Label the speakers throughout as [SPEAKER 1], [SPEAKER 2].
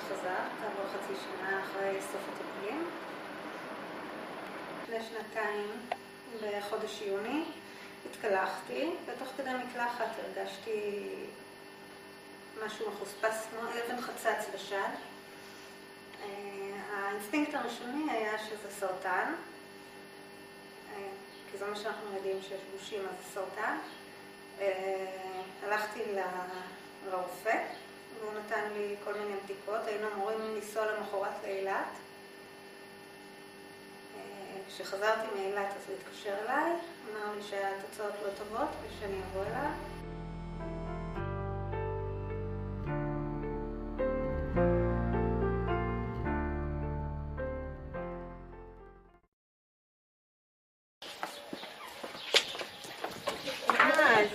[SPEAKER 1] חזר, כעבור חצי שנה אחרי סוף הטיפולים. לפני שנתיים, בחודש יוני, התקלחתי, ותוך כדי מקלחת הרגשתי משהו מחוספס, כמו אבן חצץ בשד. האינסטינקט הראשוני היה שזה סרטן, כי זה מה שאנחנו יודעים שיש גושים, אז זה סרטן. הלכתי לרופא, והוא נתן לי כל מיני בדיקות. היינו אמורים לנסוע למחרת לאילת. כשחזרתי מאילת אז הוא התקשר אליי, אמר לי שהתוצאות לא טובות ושאני אבוא אליו.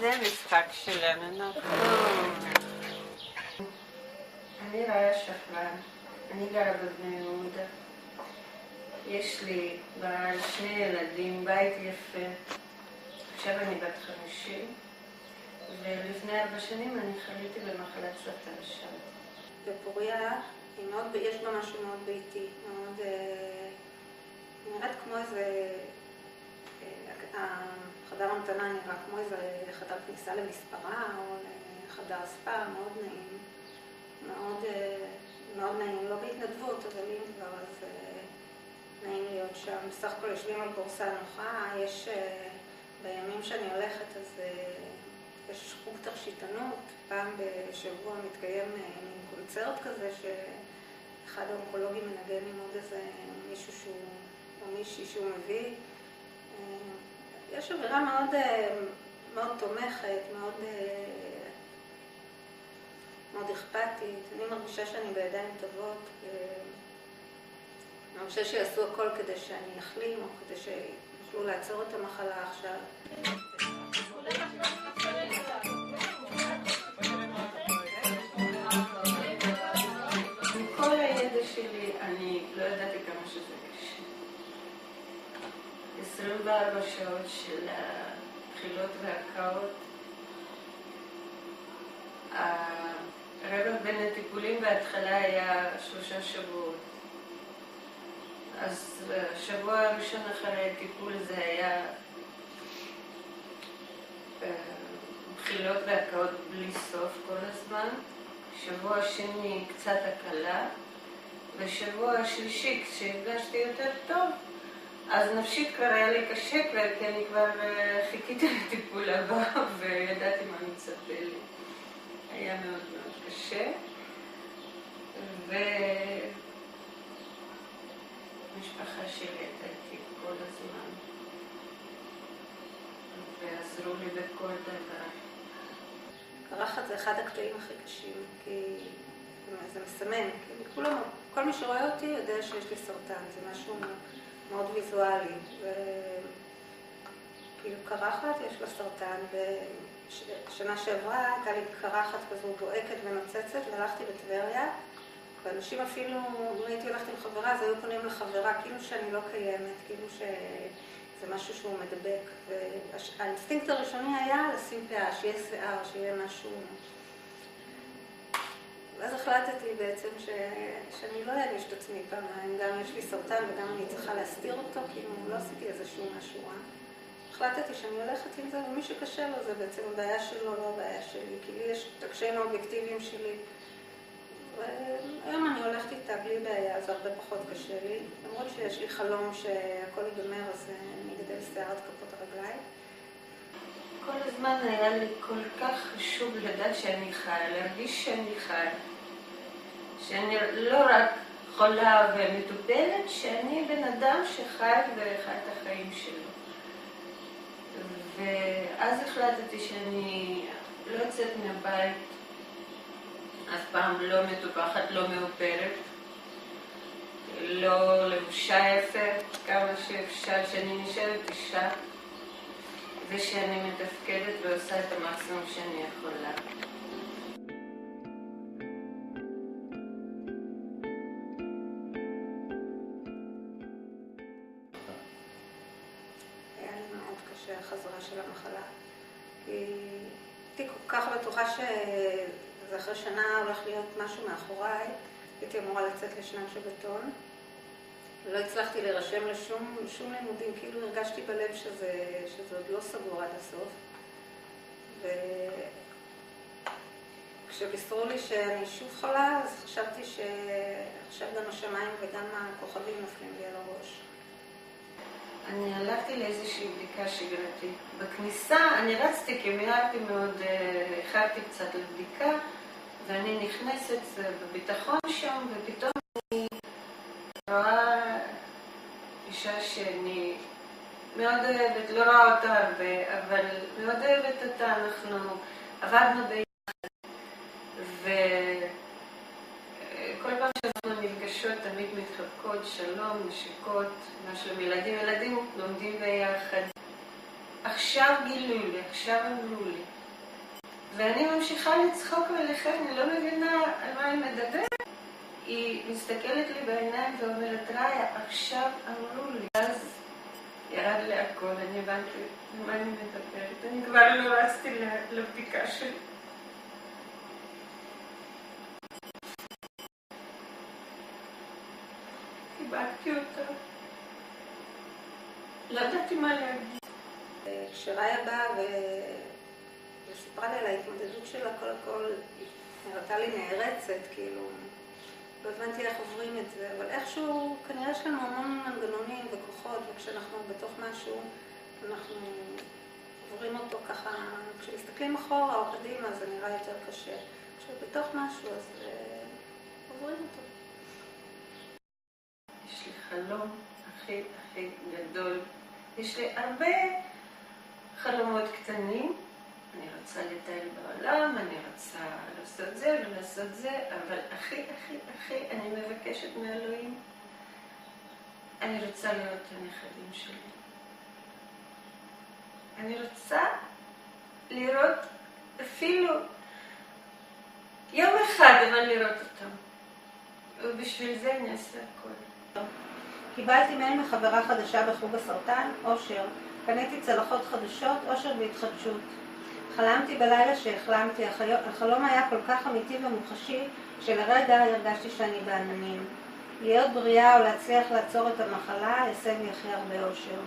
[SPEAKER 2] זה המשחק שלנו, נכון.
[SPEAKER 3] אני רעיה שפרן, אני גרה בבני יהודה. יש לי בעל, 2 ילדים, בית יפה. עכשיו אני בת 50, ולפני 4 שנים אני חליתי במחלת סרטן השד.
[SPEAKER 1] בפוריה יש בה משהו מאוד ביתי, מאוד נראית כמו איזה, החדר המתנה נראה כמו איזה חדר כניסה למספרה או לחדר ספא, מאוד נעים, מאוד נעים, לא בהתנדבות, אבל אם כבר אז נעים להיות שם. בסך הכל יושבים על קורסה נוחה, יש בימים שאני הולכת אז יש חוג תכשיטנות, פעם בשבוע מתקיים קונצרט כזה שאחד האונקולוגים מנגן עם עוד איזה מישהו או מישהי שהוא מביא. יש אווירה מאוד תומכת, מאוד אכפתית. אני מרגישה שאני בידיים טובות. אני חושב שיעשו הכל כדי שאני אחלים או כדי שיוכלו לעצור את המחלה עכשיו.
[SPEAKER 3] עם כל הידע שלי אני לא ידעתי כמה שזה קשה. 24 שעות של הבחילות והקאות. הרווח בין הטיפולים בהתחלה היה 3 שבועות. אז השבוע הראשון אחרי הטיפול זה היה בחילות והקאות בלי סוף כל הזמן. שבוע השני קצת הקלה, ושבוע השלישי כשהרגשתי יותר טוב, אז נפשית כבר היה לי קשה כבר, כי אני כבר חיכיתי לטיפול הבא וידעתי מה מצפה לי. היה מאוד מאוד קשה, ומשפחה שלי הייתה איתי כל הזמן, ועזרו לי בכל דבר.
[SPEAKER 1] קרחת זה אחד הקטעים הכי קשים, כי זה מסמן, כי כל מי שרואה אותי יודע שיש לי סרטן, זה משהו מאוד ויזואלי, וכאילו קרחת יש לה סרטן, בשנה שעברה הייתה לי קרחת כזו בועקת ונוצצת, והלכתי בטבריה, ואנשים אפילו, אם הייתי הולכת עם חברה, אז היו פונים לחברה, כאילו שאני לא קיימת, כאילו שזה משהו שהוא מדבק, והאינסטינקט הראשוני היה לשים פאה, שיהיה שיער, שיהיה משהו. ואז החלטתי בעצם שאני לא אעניש את עצמי פעמיים, גם יש לי סרטן וגם אני צריכה להסתיר אותו, כאילו לא עשיתי איזשהו משהו רע. החלטתי שאני הולכת עם זה, ומי שקשה לו זה בעצם הבעיה שלו, לא הבעיה שלי, כי לי יש את הקשיים האובייקטיביים שלי. והיום אני הולכת איתה בלי בעיה, זה הרבה פחות קשה לי. למרות שיש לי חלום שהכל ייגמר, אז אני אגדל שיער עד כפות הרגליים.
[SPEAKER 3] כל הזמן היה לי כל כך חשוב לדעת שאני חיה, להרגיש שאני חיה. שאני לא רק חולה ומטופלת, שאני בן אדם שחי וחי את החיים שלו. ואז החלטתי שאני לא יוצאת מהבית, אף פעם לא מטופחת, לא מאופרת, לא לבושה יפה, כמה שאפשר, שאני נשארת אישה, ושאני מתפקדת ועושה את המקסימום שאני יכולה.
[SPEAKER 1] היה לי מאוד קשה החזרה של המחלה. הייתי כל כך בטוחה שזה אחרי שנה הולך להיות משהו מאחוריי. הייתי אמורה לצאת לשנת שבתון. לא הצלחתי להירשם לשום לימודים, כאילו הרגשתי בלב שזה עוד לא סגור עד הסוף. וכשבישרו לי שאני שוב חולה, אז חשבתי שעכשיו גם השמיים וגם הכוכבים נופלים לי על הראש.
[SPEAKER 3] אני הלכתי לאיזושהי בדיקה שגרתית. בכניסה אני רצתי כי מיהרתי מאוד, איחרתי קצת לבדיקה, ואני נכנסת בביטחון שם, ופתאום אני רואה אישה שאני מאוד אוהבת, לא רואה אותה הרבה, אבל מאוד אוהבת אותה, אנחנו עבדנו ביחד, וכל פעם שאנחנו נפגשות תמיד מתחבקות, שלום, נשיקות, משהו, ילדים לומדים ביחד. עכשיו גילו לי, עכשיו אמרו לי. ואני ממשיכה לצחוק ולכן, אני לא מבינה על מה היא מדברת. היא מסתכלת לי בעיניים ואומרת, ראיה, עכשיו אמרו לי. אז ירד לי הכל, אני הבנתי מה אני מדברת. אני כבר לא רצתי לבדיקה שלי. חיבקתי אותה. לא ידעתי מה להגיד.
[SPEAKER 1] כשראיה באה וסיפרה לי על ההתמודדות שלה, קודם כל נראתה לי נערצת, כאילו, לא הבנתי איך עוברים את זה, אבל איכשהו כנראה יש לנו המון מנגנונים וכוחות, וכשאנחנו בתוך משהו, אנחנו עוברים אותו ככה, כשמסתכלים אחורה או קדימה זה נראה יותר קשה. כשבתוך משהו אז עוברים אותו.
[SPEAKER 3] יש לי חלום הכי גדול. יש לי הרבה חלומות קטנים. אני רוצה לטייל בעולם, אני רוצה לעשות זה ולעשות זה, אבל הכי, אני מבקשת מאלוהים. אני רוצה לראות את הנכדים שלי. אני רוצה לראות אפילו יום אחד, אבל לראות אותם. ובשביל זה אני אעשה הכל.
[SPEAKER 1] קיבלתי מייל מחברה חדשה בחוג הסרטן, אושר. קניתי צלחות חדשות, אושר והתחדשות. חלמתי בלילה שהחלמתי, החלום היה כל כך אמיתי ומוחשי, שלרגע הרגשתי שאני בעננים. להיות בריאה או להצליח לעצור את המחלה, יעשה לי הכי הרבה אושר.